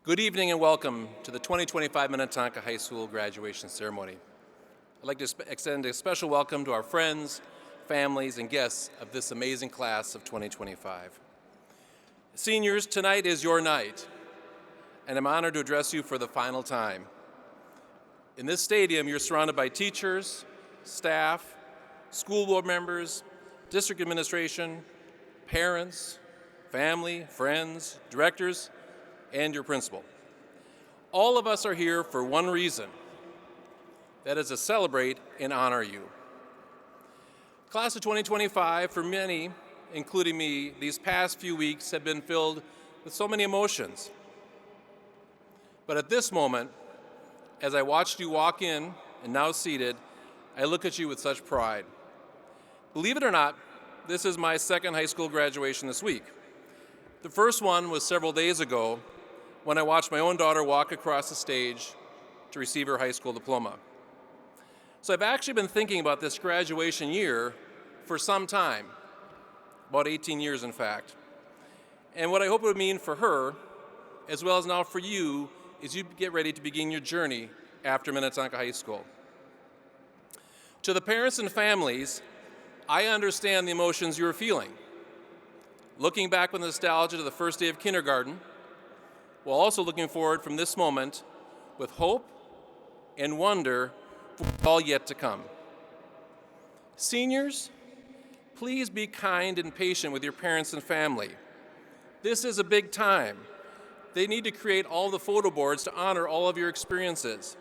Good evening and welcome to the 2025 Minnetonka High School graduation ceremony. I'd like to extend a special welcome to our friends, families, and guests of this amazing class of 2025. Seniors, tonight is your night, and I'm honored to address you for the final time. In this stadium, you're surrounded by teachers, staff, school board members, district administration, parents, family, friends, directors, and your principal. All of us are here for one reason, that is to celebrate and honor you. Class of 2025, for many, including me, these past few weeks have been filled with so many emotions. But at this moment, as I watched you walk in and now seated, I look at you with such pride. Believe it or not, this is my second high school graduation this week. The first one was several days ago when I watched my own daughter walk across the stage to receive her high school diploma. So I've actually been thinking about this graduation year for some time, about 18 years in fact. And what I hope it would mean for her, as well as now for you, is you get ready to begin your journey after Minnetonka High School. To the parents and families, I understand the emotions you're feeling. Looking back with nostalgia to the first day of kindergarten, while also looking forward from this moment with hope and wonder for all yet to come. Seniors, please be kind and patient with your parents and family. This is a big time. They need to create all the photo boards to honor all of your experiences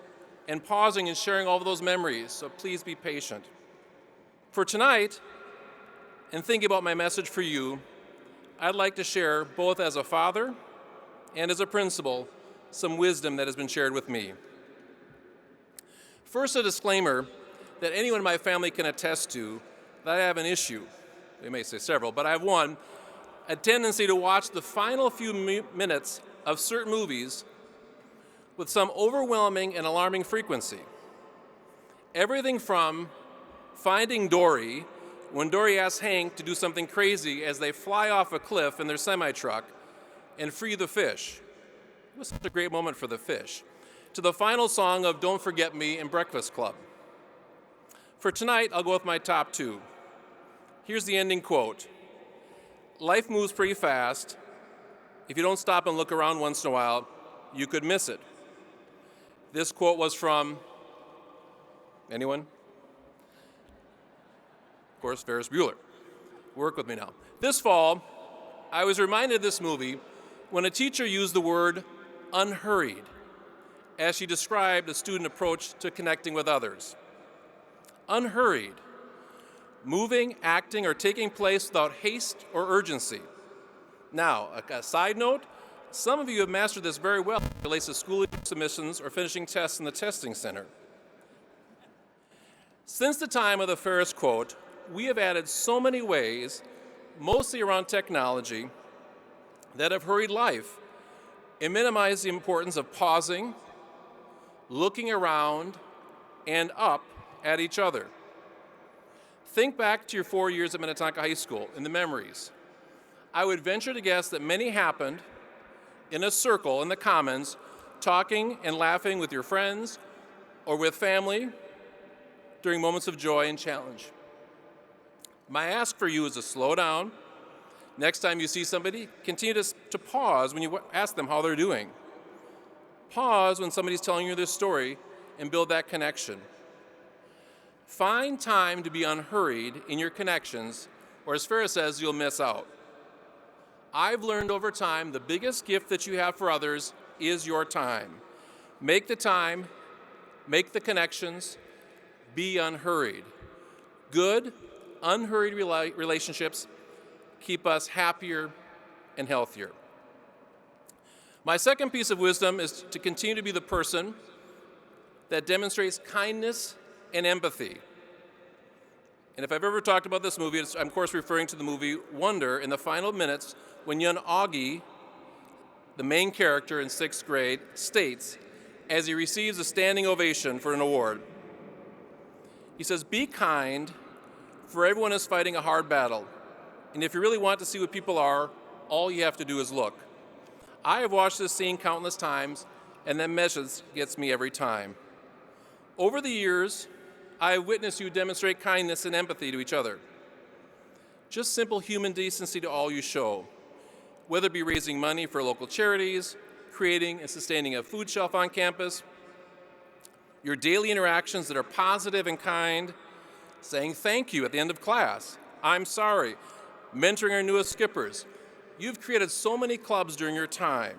and pausing and sharing all of those memories, so please be patient. For tonight, and thinking about my message for you, I'd like to share, both as a father and as a principal, some wisdom that has been shared with me. First, a disclaimer that anyone in my family can attest to that I have an issue. They may say several, but I have one, a tendency to watch the final few minutes of certain movies with some overwhelming and alarming frequency. Everything from Finding Dory, when Dory asks Hank to do something crazy as they fly off a cliff in their semi-truck and free the fish. It was such a great moment for the fish. To the final song of Don't Forget Me in Breakfast Club. For tonight, I'll go with my top two. Here's the ending quote. Life moves pretty fast. If you don't stop and look around once in a while, you could miss it. This quote was from, anyone? Of course, Ferris Bueller. Work with me now. This fall, I was reminded of this movie when a teacher used the word unhurried as she described a student approach to connecting with others. Unhurried, moving, acting, or taking place without haste or urgency. Now, a side note, some of you have mastered this very well as it relates to school submissions or finishing tests in the testing center. Since the time of the Ferris quote, we have added so many ways, mostly around technology, that have hurried life and minimized the importance of pausing, looking around, and up at each other. Think back to your 4 years at Minnetonka High School and the memories. I would venture to guess that many happened in a circle in the commons, talking and laughing with your friends or with family during moments of joy and challenge. My ask for you is to slow down. Next time you see somebody, continue to pause when you ask them how they're doing. Pause when somebody's telling you their story and build that connection. Find time to be unhurried in your connections, or as Ferris says, you'll miss out. I've learned over time the biggest gift that you have for others is your time. Make the time, make the connections, be unhurried. Good, unhurried relationships keep us happier and healthier. My second piece of wisdom is to continue to be the person that demonstrates kindness and empathy. And if I've ever talked about this movie, I'm of course referring to the movie Wonder in the final minutes when young Augie, the main character in 6th grade, states as he receives a standing ovation for an award. He says, "Be kind, for everyone is fighting a hard battle. And if you really want to see what people are, all you have to do is look." I have watched this scene countless times, and that message gets me every time. Over the years, I have witnessed you demonstrate kindness and empathy to each other. Just simple human decency to all you show, whether it be raising money for local charities, creating and sustaining a food shelf on campus, your daily interactions that are positive and kind, saying thank you at the end of class, I'm sorry, mentoring our newest skippers. You've created so many clubs during your time,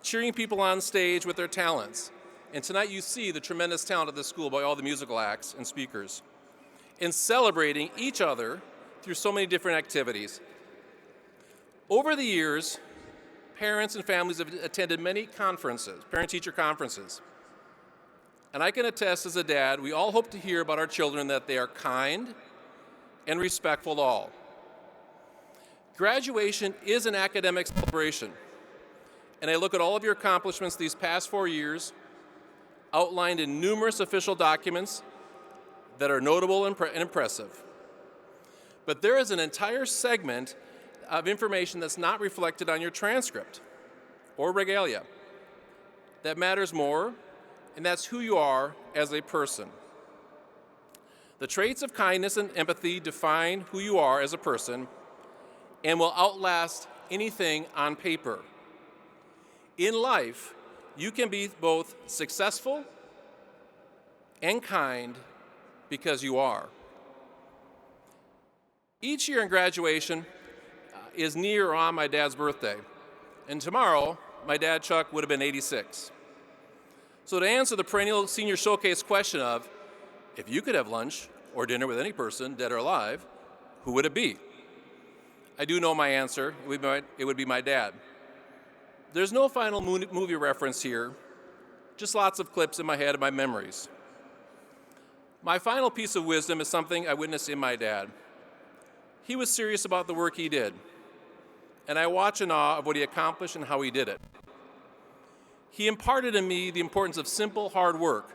cheering people on stage with their talents. And tonight you see the tremendous talent of this school by all the musical acts and speakers, and celebrating each other through so many different activities. Over the years, parents and families have attended many conferences, parent-teacher conferences. And I can attest as a dad, we all hope to hear about our children that they are kind and respectful to all. Graduation is an academic celebration, and I look at all of your accomplishments these past 4 years, outlined in numerous official documents that are notable and impressive. But there is an entire segment of information that's not reflected on your transcript or regalia that matters more, and that's who you are as a person. The traits of kindness and empathy define who you are as a person and will outlast anything on paper. In life, you can be both successful and kind because you are. Each year in graduation is near or on my dad's birthday, and tomorrow, my dad, Chuck, would have been 86. So to answer the perennial senior showcase question of, if you could have lunch or dinner with any person, dead or alive, who would it be? I do know my answer. It would be my dad. There's no final movie reference here, just lots of clips in my head of my memories. My final piece of wisdom is something I witnessed in my dad. He was serious about the work he did, and I watch in awe of what he accomplished and how he did it. He imparted in me the importance of simple, hard work.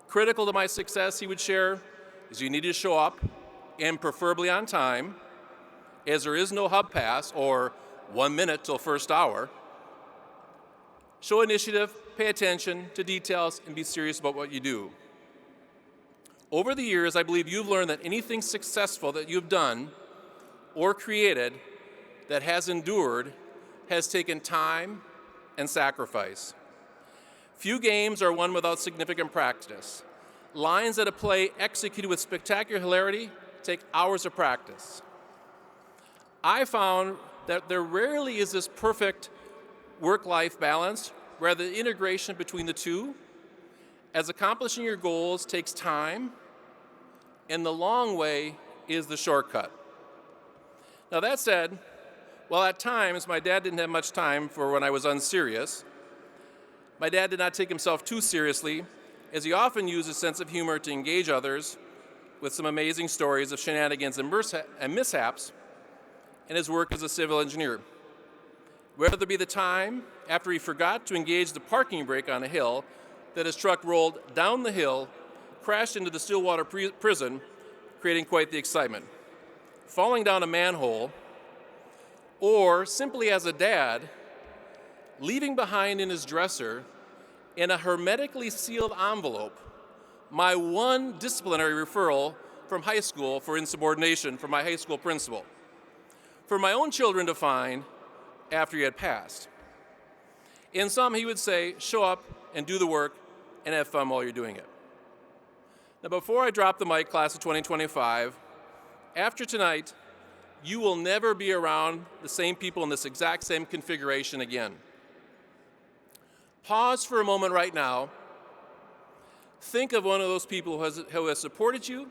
Critical to my success, he would share, is you need to show up, and preferably on time, as there is no hub pass or 1 minute till first hour. Show initiative, pay attention to details, and be serious about what you do. Over the years, I believe you've learned that anything successful that you've done or created that has endured has taken time and sacrifice. Few games are won without significant practice. Lines at a play executed with spectacular hilarity take hours of practice. I found that there rarely is this perfect work-life balance, rather the integration between the two, as accomplishing your goals takes time, and the long way is the shortcut. Now that said, while at times my dad didn't have much time for when I was unserious, my dad did not take himself too seriously, as he often used a sense of humor to engage others with some amazing stories of shenanigans and mishaps in his work as a civil engineer. Whether it be the time after he forgot to engage the parking brake on a hill that his truck rolled down the hill, crashed into the Stillwater prison, creating quite the excitement. Falling down a manhole, or simply as a dad, leaving behind in his dresser, in a hermetically sealed envelope, my one disciplinary referral from high school for insubordination from my high school principal, for my own children to find after he had passed. In sum, he would say, show up and do the work and have fun while you're doing it. Now, before I drop the mic, class of 2025, after tonight, you will never be around the same people in this exact same configuration again. Pause for a moment right now. Think of one of those people who has supported you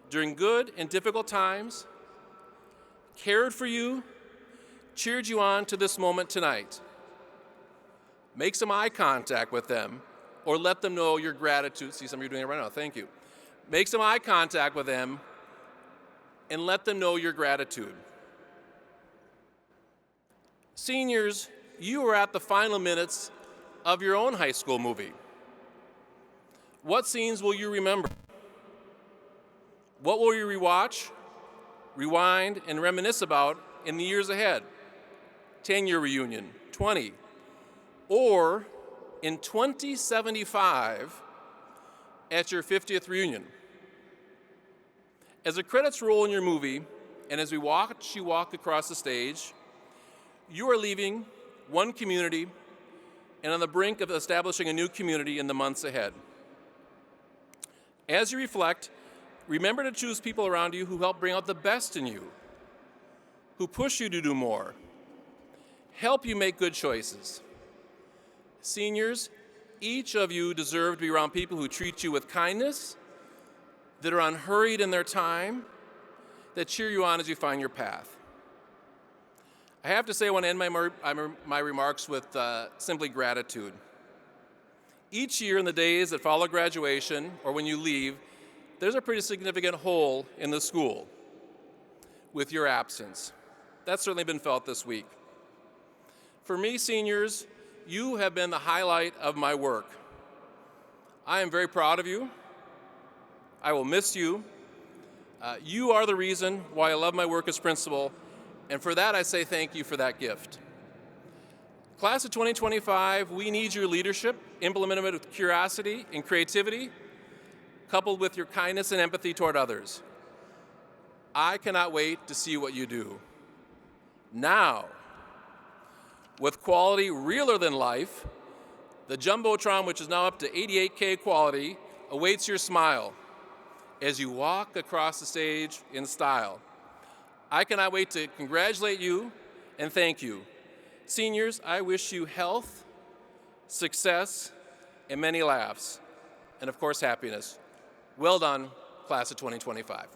during good and difficult times, cared for you, cheered you on to this moment tonight. Make some eye contact with them or let them know your gratitude. See, some of you are doing it right now. Thank you. Make some eye contact with them and let them know your gratitude. Seniors, you are at the final minutes of your own high school movie. What scenes will you remember? What will you rewatch, rewind, and reminisce about in the years ahead? 10-year reunion, 20, or in 2075 at your 50th reunion. As the credits roll in your movie, and as we watch you walk across the stage, you are leaving one community and on the brink of establishing a new community in the months ahead. As you reflect, remember to choose people around you who help bring out the best in you, who push you to do more, help you make good choices. Seniors, each of you deserve to be around people who treat you with kindness, that are unhurried in their time, that cheer you on as you find your path. I have to say, I want to end my remarks with simply gratitude. Each year in the days that follow graduation or when you leave, there's a pretty significant hole in the school with your absence. That's certainly been felt this week. For me, seniors, you have been the highlight of my work. I am very proud of you. I will miss you. You are the reason why I love my work as principal, and for that I say thank you for that gift. Class of 2025, we need your leadership, implemented with curiosity and creativity, coupled with your kindness and empathy toward others. I cannot wait to see what you do. Now, with quality realer than life, the Jumbotron, which is now up to 88K quality, awaits your smile as you walk across the stage in style. I cannot wait to congratulate you and thank you. Seniors, I wish you health, success, and many laughs, and of course, happiness. Well done, class of 2025.